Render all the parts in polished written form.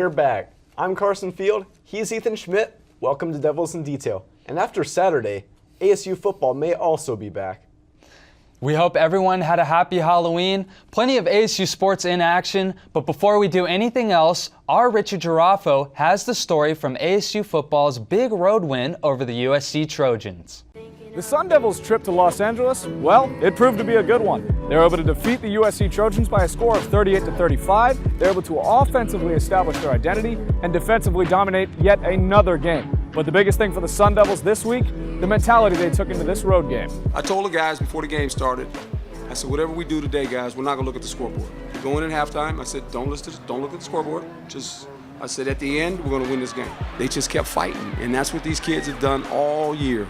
We're back. I'm Carson Field. He's Ethan Schmidt. Welcome to Devils in Detail. And after Saturday, ASU football may also be back. We hope everyone had a happy Halloween. Plenty of ASU sports in action. But before we do anything else, our Richard Girafo has the story from ASU football's big road win over the USC Trojans. The Sun Devils' trip to Los Angeles, well, it proved to be a good one. They were able to defeat the USC Trojans by a score of 38-35. They were able to offensively establish their identity and defensively dominate yet another game. But the biggest thing for the Sun Devils this week, the mentality they took into this road game. I told the guys before the game started, I said, whatever we do today, guys, we're not gonna look at the scoreboard. We're going in halftime. I said, don't look at the scoreboard. I said, at the end, we're gonna win this game. They just kept fighting, and that's what these kids have done all year.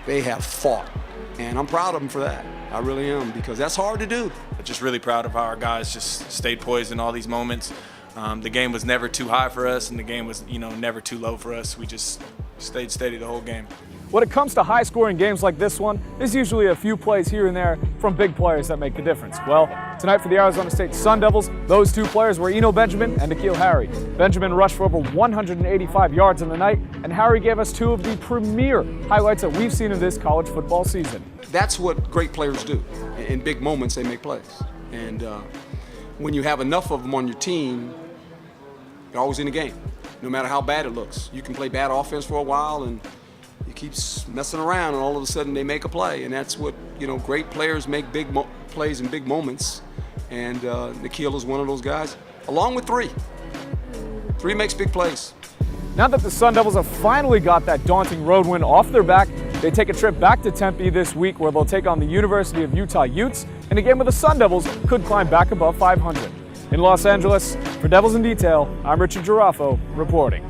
They have fought, and I'm proud of them for that. I really am, because that's hard to do. Just really proud of how our guys just stayed poised in all these moments. The game was never too high for us, and the game was, never too low for us. We just stayed steady the whole game. When it comes to high-scoring games like this one, there's usually a few plays here and there from big players that make the difference. Well, tonight for the Arizona State Sun Devils, those two players were Eno Benjamin and N'Keal Harry. Benjamin rushed for over 185 yards in the night, and Harry gave us two of the premier highlights that we've seen in this college football season. That's what great players do. In big moments, they make plays. And when you have enough of them on your team, you're always in the game, no matter how bad it looks. You can play bad offense for a while, and you keep messing around, and all of a sudden they make a play. And that's what, great players make big plays in big moments. And N'Keal is one of those guys, along with three. Three makes big plays. Now that the Sun Devils have finally got that daunting road win off their back, they take a trip back to Tempe this week where they'll take on the University of Utah Utes in a game where the Sun Devils could climb back above 500. In Los Angeles, for Devils in Detail, I'm Richard Girafo reporting.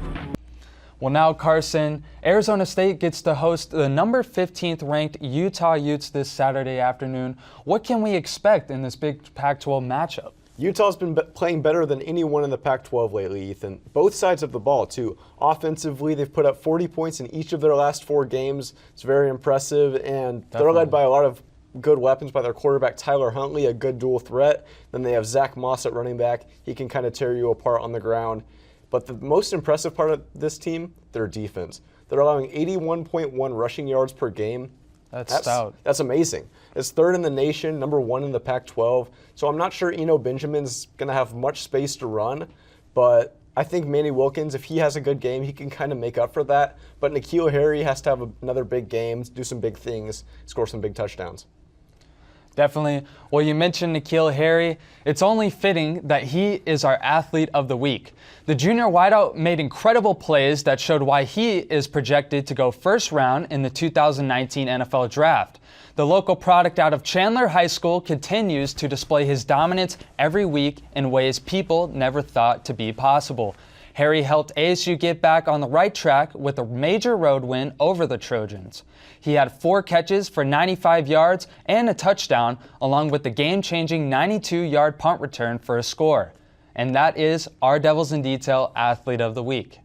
Well, now, Carson, Arizona State gets to host the number 15th ranked Utah Utes this Saturday afternoon. What can we expect in this big Pac-12 matchup? Utah's been playing better than anyone in the Pac-12 lately, Ethan. Both sides of the ball, too. Offensively, they've put up 40 points in each of their last 4 games. It's very impressive, and They're led by a lot of good weapons by their quarterback, Tyler Huntley, a good dual threat. Then they have Zach Moss at running back. He can kind of tear you apart on the ground. But the most impressive part of this team, their defense. They're allowing 81.1 rushing yards per game. That's stout. That's amazing. It's 3rd in the nation, number 1 in the Pac-12. So I'm not sure Eno Benjamin's going to have much space to run, but I think Manny Wilkins, if he has a good game, he can kind of make up for that. But N'Keal Harry has to have another big game, do some big things, score some big touchdowns. Definitely. Well, you mentioned N'Keal Harry. It's only fitting that he is our athlete of the week. The junior wideout made incredible plays that showed why he is projected to go first round in the 2019 NFL Draft. The local product out of Chandler High School continues to display his dominance every week in ways people never thought to be possible. Harry helped ASU get back on the right track with a major road win over the Trojans. He had 4 catches for 95 yards and a touchdown, along with the game-changing 92-yard punt return for a score. And that is our Devils in Detail Athlete of the Week.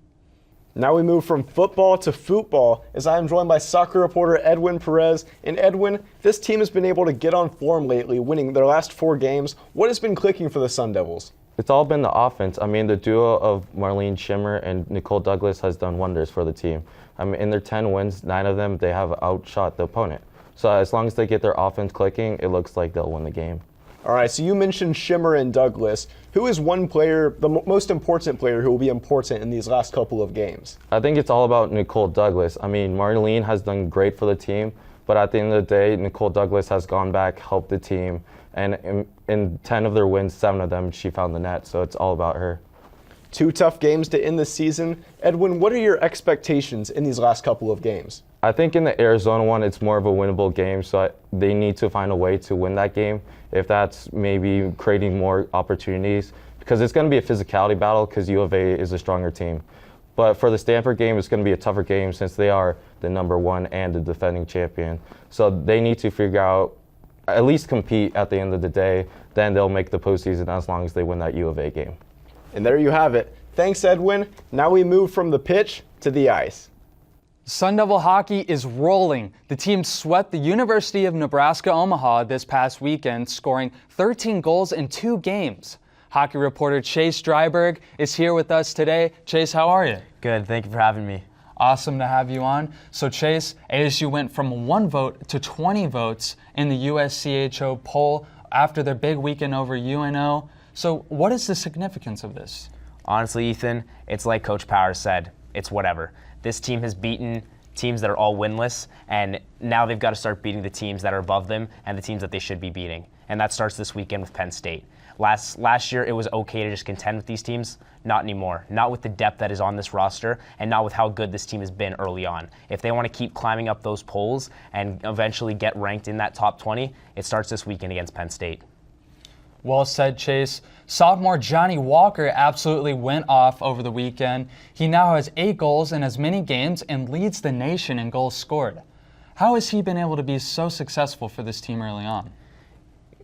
Now we move from football to football, as I am joined by soccer reporter Edwin Perez. And Edwin, this team has been able to get on form lately, winning their last 4 games. What has been clicking for the Sun Devils? It's all been the offense. I mean, the duo of Marlene Schimmer and Nicole Douglas has done wonders for the team. I mean, in their 10 wins, 9 of them, they have outshot the opponent. So as long as they get their offense clicking, it looks like they'll win the game. All right, so you mentioned Schimmer and Douglas. Who is one player, the most important player, who will be important in these last couple of games? I think it's all about Nicole Douglas. I mean, Marlene has done great for the team, but at the end of the day, Nicole Douglas has gone back, helped the team, and in 10 of their wins, 7 of them, she found the net, so it's all about her. 2 tough games to end the season. Edwin, what are your expectations in these last couple of games? I think in the Arizona one, it's more of a winnable game, so they need to find a way to win that game. If that's maybe creating more opportunities, because it's going to be a physicality battle because U of A is a stronger team. But for the Stanford game, it's going to be a tougher game since they are the number 1 and the defending champion. So they need to figure out, at least compete at the end of the day, then they'll make the postseason as long as they win that U of A game. And there you have it. Thanks, Edwin. Now we move from the pitch to the ice. Sun Devil hockey is rolling. The team swept the University of Nebraska-Omaha this past weekend, scoring 13 goals in 2 games. Hockey reporter Chase Dryberg is here with us today. Chase, how are you? Good, thank you for having me. Awesome to have you on. So Chase, ASU went from 1 vote to 20 votes in the USCHO poll after their big weekend over UNO. So what is the significance of this? Honestly, Ethan, it's like Coach Powers said, it's whatever. This team has beaten teams that are all winless, and now they've got to start beating the teams that are above them and the teams that they should be beating. And that starts this weekend with Penn State. Last year, it was okay to just contend with these teams. Not anymore. Not with the depth that is on this roster, and not with how good this team has been early on. If they want to keep climbing up those polls and eventually get ranked in that top 20, it starts this weekend against Penn State. Well said, Chase. Sophomore Johnny Walker absolutely went off over the weekend. He now has 8 goals in as many games and leads the nation in goals scored. How has he been able to be so successful for this team early on?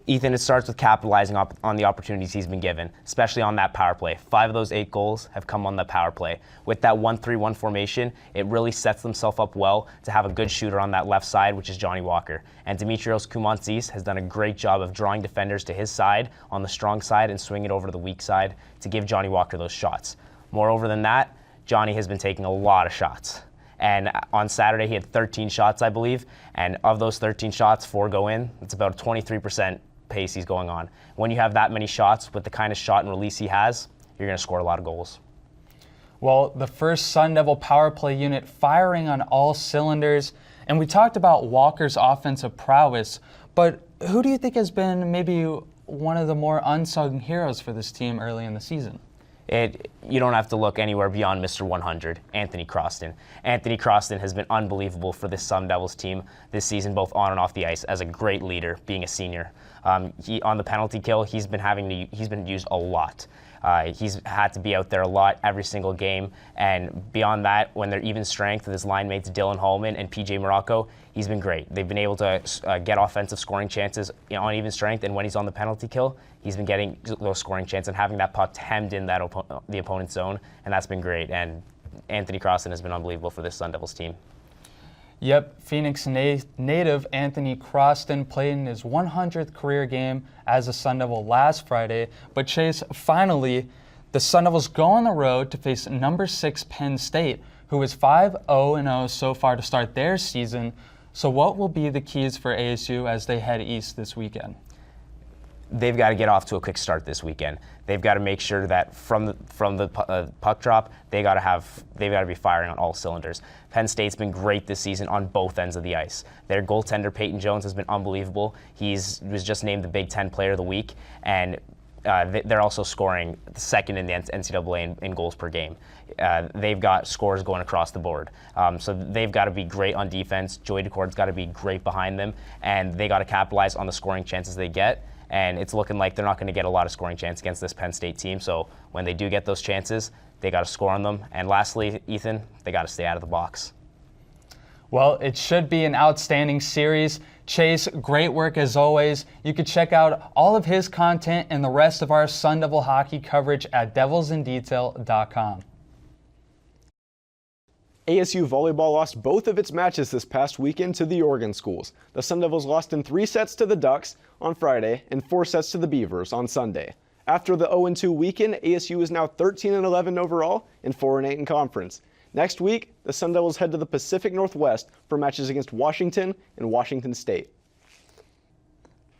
Ethan, it starts with capitalizing on the opportunities he's been given, especially on that power play. 5 of those 8 goals have come on the power play. With that 1-3-1 formation, it really sets themselves up well to have a good shooter on that left side, which is Johnny Walker. And Dimitrios Koumantzis has done a great job of drawing defenders to his side on the strong side and swinging it over to the weak side to give Johnny Walker those shots. Moreover than that, Johnny has been taking a lot of shots. And on Saturday, he had 13 shots, I believe. And of those 13 shots, 4 go in. It's about a 23% pace he's going on. When you have that many shots with the kind of shot and release he has, you're going to score a lot of goals. Well, the first Sun Devil power play unit firing on all cylinders. And we talked about Walker's offensive prowess, but who do you think has been maybe one of the more unsung heroes for this team early in the season? You don't have to look anywhere beyond Mr. 100, Anthony Croston. Anthony Croston has been unbelievable for this Sun Devils team this season, both on and off the ice, as a great leader, being a senior. On the penalty kill, he's been used a lot. He's had to be out there a lot every single game, and beyond that, when they're even strength with his line mates Dylan Hallman and PJ Morocco, he's been great. They've been able to get offensive scoring chances on even strength, and when he's on the penalty kill, he's been getting those scoring chances and having that puck hemmed in the opponent's zone, and that's been great. And Anthony Croston has been unbelievable for this Sun Devils team. Yep, Phoenix native Anthony Croston played in his 100th career game as a Sun Devil last Friday. But Chase, finally, the Sun Devils go on the road to face number 6 Penn State, who is 5-0-0 so far to start their season. So what will be the keys for ASU as they head east this weekend? They've got to get off to a quick start this weekend. They've got to make sure that from the puck drop, they've got to be firing on all cylinders. Penn State's been great this season on both ends of the ice. Their goaltender Peyton Jones has been unbelievable. He was just named the Big Ten Player of the Week, and they're also scoring second in the NCAA in goals per game. They've got scores going across the board. So they've got to be great on defense. Joey Decord's got to be great behind them, and they got to capitalize on the scoring chances they get. And it's looking like they're not going to get a lot of scoring chance against this Penn State team. So when they do get those chances, they got to score on them. And lastly, Ethan, they got to stay out of the box. Well, it should be an outstanding series. Chase, great work as always. You can check out all of his content and the rest of our Sun Devil hockey coverage at devilsindetail.com. ASU volleyball lost both of its matches this past weekend to the Oregon schools. The Sun Devils lost in 3 sets to the Ducks on Friday and 4 sets to the Beavers on Sunday. After the 0-2 weekend, ASU is now 13-11 overall and 4-8 in conference. Next week, the Sun Devils head to the Pacific Northwest for matches against Washington and Washington State.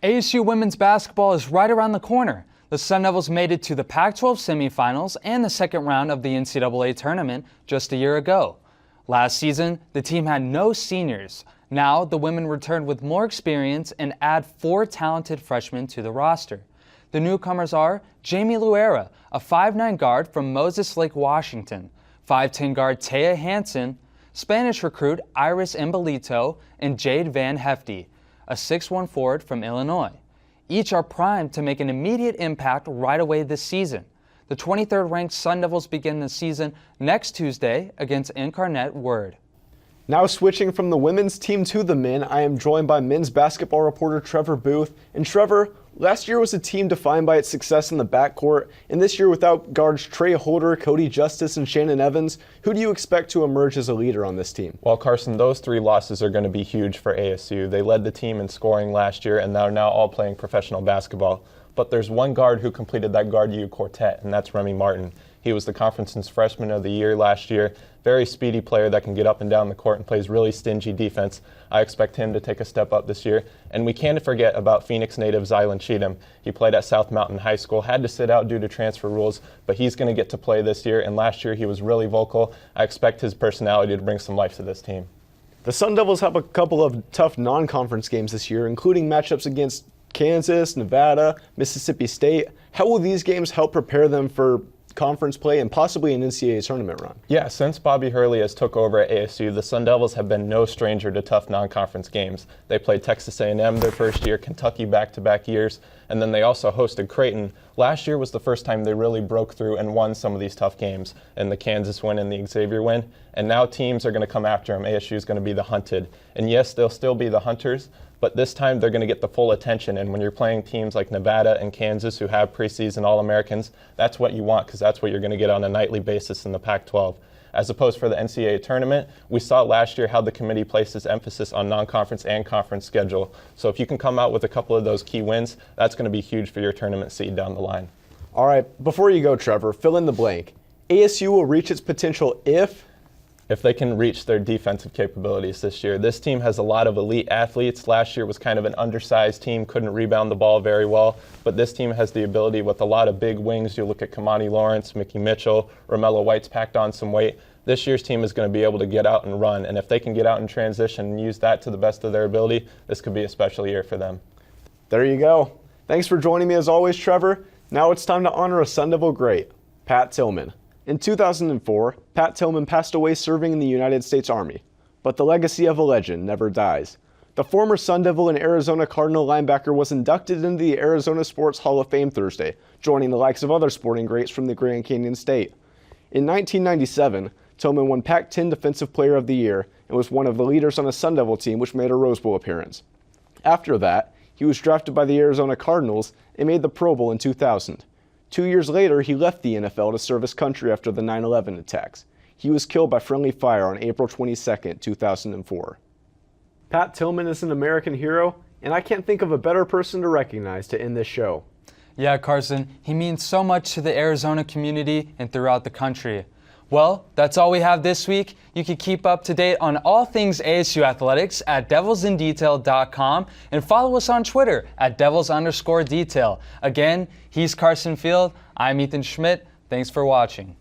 ASU women's basketball is right around the corner. The Sun Devils made it to the Pac-12 semifinals and the second round of the NCAA tournament just a year ago. Last season, the team had no seniors. Now, the women return with more experience and add 4 talented freshmen to the roster. The newcomers are Jamie Luera, a 5'9" guard from Moses Lake, Washington, 5'10" guard Taya Hansen, Spanish recruit Iris Imbolito, and Jade Van Hefty, a 6'1" forward from Illinois. Each are primed to make an immediate impact right away this season. The 23rd-ranked Sun Devils begin the season next Tuesday against Incarnate Word. Now switching from the women's team to the men, I am joined by men's basketball reporter Trevor Booth. And Trevor, last year was a team defined by its success in the backcourt, and this year without guards Trey Holder, Cody Justice, and Shannon Evans, who do you expect to emerge as a leader on this team? Well, Carson, those 3 losses are going to be huge for ASU. They led the team in scoring last year, and they're now all playing professional basketball. but there's one guard who completed that guard U quartet, and that's Remy Martin. He was the conference's freshman of the year last year. Very speedy player that can get up and down the court and plays really stingy defense. I expect him to take a step up this year. And we can't forget about Phoenix native Zylan Cheatham. He played at South Mountain High School, had to sit out due to transfer rules, but he's going to get to play this year. And last year he was really vocal. I expect his personality to bring some life to this team. The Sun Devils have a couple of tough non-conference games this year, including matchups against Kansas, Nevada, Mississippi State. How will these games help prepare them for conference play and possibly an NCAA tournament run? Yeah, since Bobby Hurley has took over at ASU, the Sun Devils have been no stranger to tough non-conference games. They played Texas A&M their first year, Kentucky back-to-back years, and then they also hosted Creighton. Last year was the first time they really broke through and won some of these tough games, and the Kansas win and the Xavier win. And now teams are going to come after them. ASU is going to be the hunted. And yes, they'll still be the hunters, but this time they're going to get the full attention. And when you're playing teams like Nevada and Kansas who have preseason All-Americans, that's what you want, because that's what you're going to get on a nightly basis in the Pac-12. As opposed for the NCAA tournament, we saw last year how the committee places emphasis on non-conference and conference schedule. So if you can come out with a couple of those key wins, that's going to be huge for your tournament seed down the line. All right, before you go, Trevor, fill in the blank. ASU will reach its potential if they can reach their defensive capabilities this year. This team has a lot of elite athletes. Last year was kind of an undersized team, couldn't rebound the ball very well, but this team has the ability with a lot of big wings. You look at Kamani Lawrence, Mickey Mitchell, Romello White's packed on some weight. This year's team is going to be able to get out and run, and if they can get out in transition and use that to the best of their ability, this could be a special year for them. There you go. Thanks for joining me as always, Trevor. Now it's time to honor a Sun Devil great, Pat Tillman. In 2004, Pat Tillman passed away serving in the United States Army, but the legacy of a legend never dies. The former Sun Devil and Arizona Cardinal linebacker was inducted into the Arizona Sports Hall of Fame Thursday, joining the likes of other sporting greats from the Grand Canyon State. In 1997, Tillman won Pac-10 Defensive Player of the Year and was one of the leaders on a Sun Devil team which made a Rose Bowl appearance. After that, he was drafted by the Arizona Cardinals and made the Pro Bowl in 2000. 2 years later, he left the NFL to serve his country after the 9/11 attacks. He was killed by friendly fire on April 22, 2004. Pat Tillman is an American hero, and I can't think of a better person to recognize to end this show. Yeah, Carson, he means so much to the Arizona community and throughout the country. Well, that's all we have this week. You can keep up to date on all things ASU athletics at devilsindetail.com and follow us on Twitter at devils_detail. Again, he's Carson Field. I'm Ethan Schmidt. Thanks for watching.